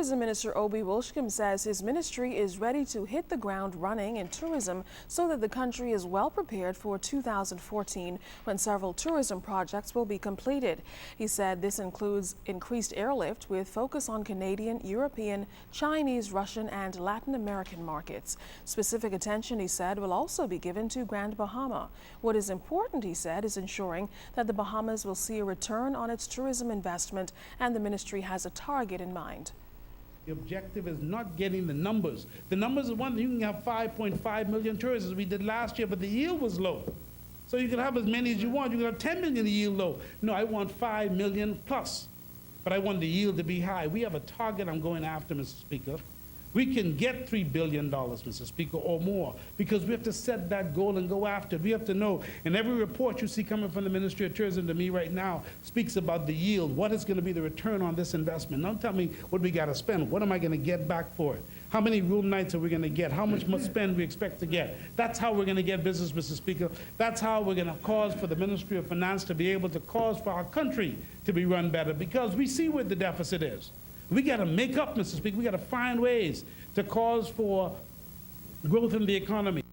Tourism Minister Obi Wilshcombe says his ministry is ready to hit the ground running in tourism so that the country is well prepared for 2014 when several tourism projects will be completed. He said this includes increased airlift with focus on Canadian, European, Chinese, Russian and Latin American markets. Specific attention, he said, will also be given to Grand Bahama. What is important, he said, is ensuring that the Bahamas will see a return on its tourism investment, and the ministry has a target in mind. The objective is not getting the numbers. The numbers are one, you can have 5.5 million tourists as we did last year, but the yield was low. So you can have as many as you want. You can have 10 million yield low. No, I want 5 million plus, but I want the yield to be high. We have a target I'm going after, Mr. Speaker. We can get $3 billion, Mr. Speaker, or more, because we have to set that goal and go after it. We have to know, and every report you see coming from the Ministry of Tourism to me right now speaks about the yield. What is going to be the return on this investment? Don't tell me what we got to spend. What am I going to get back for it? How many room nights are we going to get? How much spend we expect to get? That's how we're going to get business, Mr. Speaker. That's how we're going to cause for the Ministry of Finance to be able to cause for our country to be run better, because we see where the deficit is. We got to make up, Mr. Speaker. We got to find ways to cause for growth in the economy.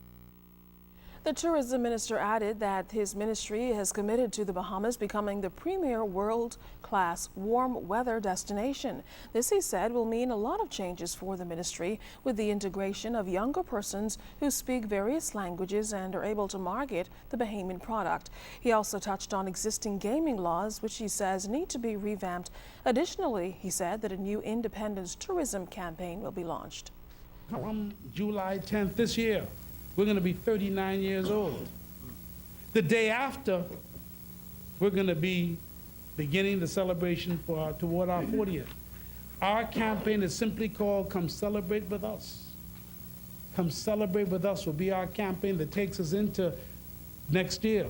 The tourism minister added that his ministry has committed to the Bahamas becoming the premier world-class warm weather destination. This, he said, will mean a lot of changes for the ministry, with the integration of younger persons who speak various languages and are able to market the Bahamian product. He also touched on existing gaming laws, which he says need to be revamped. Additionally, he said that a new independent tourism campaign will be launched. Come July 10th this year, we're going to be 39 years old. The day after, we're going to be beginning the celebration toward our 40th. Our campaign is simply called Come Celebrate With Us. Come Celebrate With Us will be our campaign that takes us into next year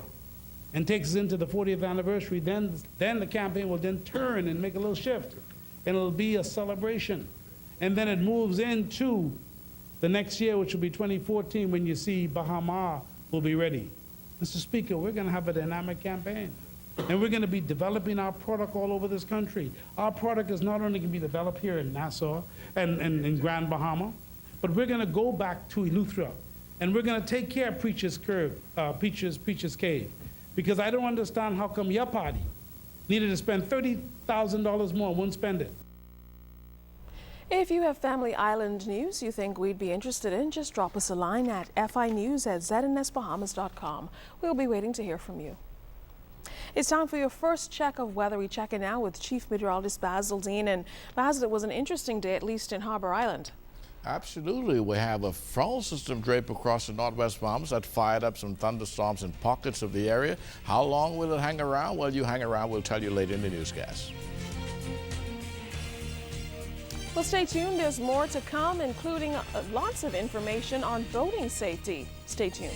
and takes us into the 40th anniversary. Then the campaign will then turn and make a little shift, and it'll be a celebration. And then it moves into the next year, which will be 2014, when you see Bahama will be ready. Mr. Speaker, we're going to have a dynamic campaign, and we're going to be developing our product all over this country. Our product is not only going to be developed here in Nassau and in Grand Bahama, but we're going to go back to Eleuthera, and we're going to take care of Preacher's Cave, because I don't understand how come your party needed to spend $30,000 more and wouldn't spend it. If you have Family Island news you think we'd be interested in, just drop us a line at finews@znsbahamas.com. We'll be waiting to hear from you. It's time for your first check of weather. We check in now with Chief Meteorologist Basil Dean. And Basil, it was an interesting day, at least in Harbor Island. Absolutely. We have a frontal system draped across the northwest Bahamas that fired up some thunderstorms in pockets of the area. How long will it hang around? Well, you hang around. We'll tell you later in the newscast. Well, stay tuned. There's more to come, including lots of information on boating safety. Stay tuned.